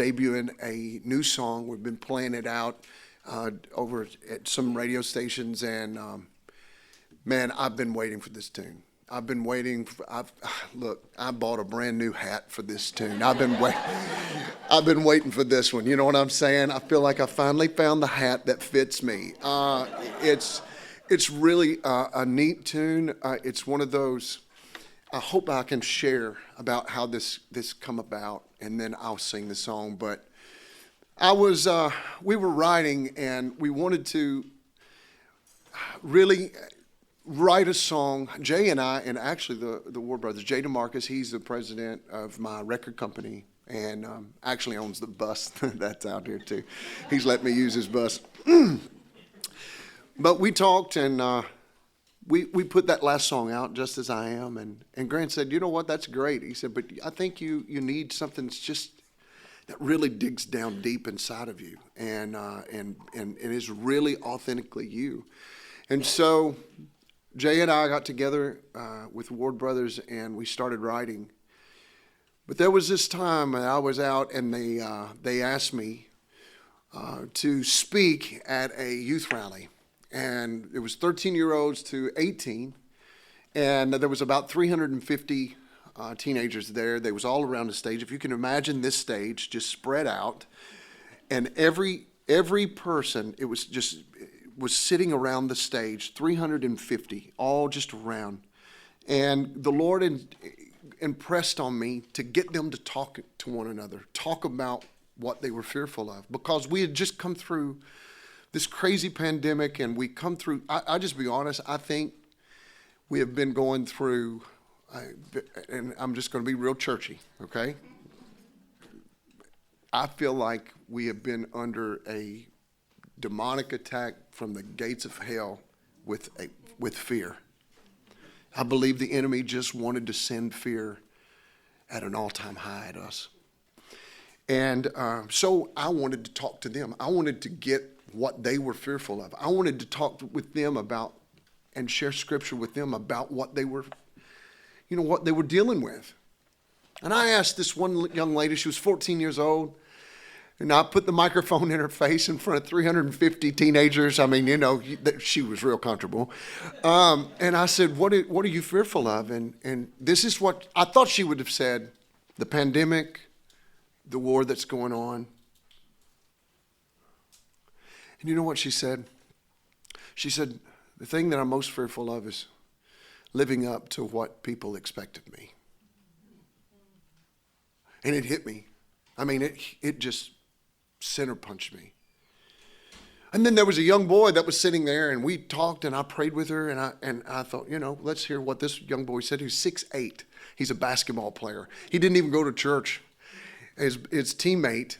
debuting a new song. We've been playing it out over at some radio stations, and man, I've been waiting for this tune. I've been waiting. Look, I bought a brand new hat for this tune. I've been waiting for this one. You know what I'm saying? I feel like I finally found the hat that fits me. It's really a neat tune. It's one of those. I hope I can share about how this come about, and then I'll sing the song. But we were writing, and we wanted to really write a song. Jay and I, and actually the Ward brothers, Jay DeMarcus, he's the president of my record company, and actually owns the bus that's out here too. He's let me use his bus. But we talked, and we put that last song out, Just As I Am, and Grant said, you know what, that's great. He said, but I think you need something that's just that really digs down deep inside of you, and is really authentically you. And so Jay and I got together with Ward Brothers, and we started writing. But there was this time I was out, and they asked me to speak at a youth rally. And it was 13-year-olds to 18, and there was about 350 teenagers there. They was all around the stage. If you can imagine this stage just spread out, and every person, it was sitting around the stage, 350, all just around. And the Lord impressed on me to get them to talk to one another, talk about what they were fearful of, because we had just come through this crazy pandemic, and we come through, I just be honest, I think we have been going through, and I'm just going to be real churchy, okay? I feel like we have been under a demonic attack from the gates of hell with fear. I believe the enemy just wanted to send fear at an all-time high at us. And so I wanted to talk to them. I wanted to get what they were fearful of. I wanted to talk with them about and share scripture with them about what they were, what they were dealing with. And I asked this one young lady, she was 14 years old, and I put the microphone in her face in front of 350 teenagers. I mean, she was real comfortable. And I said, what are you fearful of? And this is what I thought she would have said: the pandemic, the war that's going on. And you know what she said? She said, the thing that I'm most fearful of is living up to what people expect of me. And it hit me. I mean, it just center punched me. And then there was a young boy that was sitting there, and we talked, and I prayed with her, and I thought, let's hear what this young boy said. He's 6'8". He's a basketball player. He didn't even go to church. His teammate,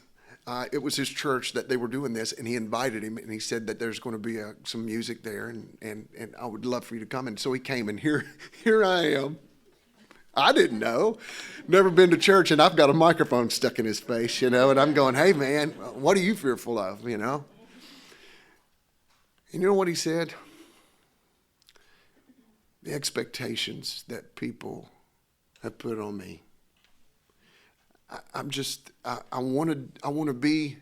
it was his church that they were doing this, and he invited him, and he said that there's going to be some music there, and I would love for you to come. And so he came, and here I am. I didn't know, never been to church, and I've got a microphone stuck in his face, and I'm going, hey man, what are you fearful of, And you know what he said? The expectations that people have put on me. I want to be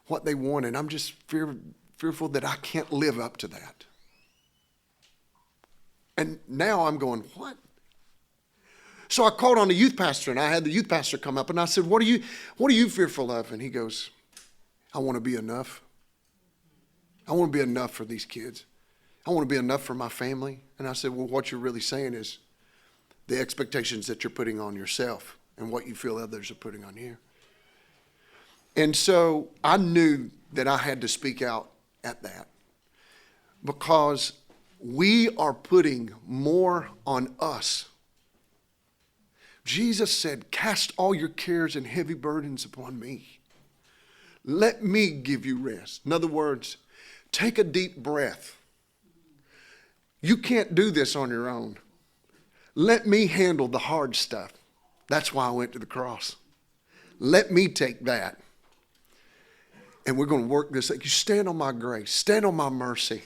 what they want, and I'm just fearful that I can't live up to that. And now I'm going, what? So I called on the youth pastor, and I had the youth pastor come up, and I said, what are you fearful of? And he goes, I want to be enough. I want to be enough for these kids. I want to be enough for my family. And I said, well, what you're really saying is the expectations that you're putting on yourself and what you feel others are putting on you. And so I knew that I had to speak out at that, because we are putting more on us. Jesus said, cast all your cares and heavy burdens upon me. Let me give you rest. In other words, take a deep breath. You can't do this on your own. Let me handle the hard stuff. That's why I went to the cross. Let me take that. And we're going to work this. You stand on my grace. Stand on my mercy.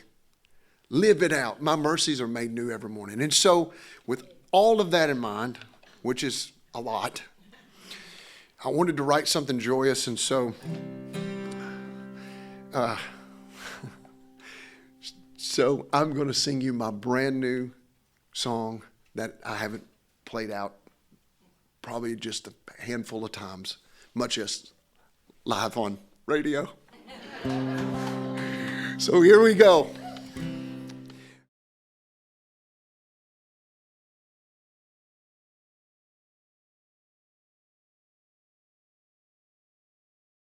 Live it out. My mercies are made new every morning. And so with all of that in mind, which is a lot, I wanted to write something joyous, and so so I'm going to sing you my brand new song that I haven't played out probably just a handful of times, much as live on radio. So here we go.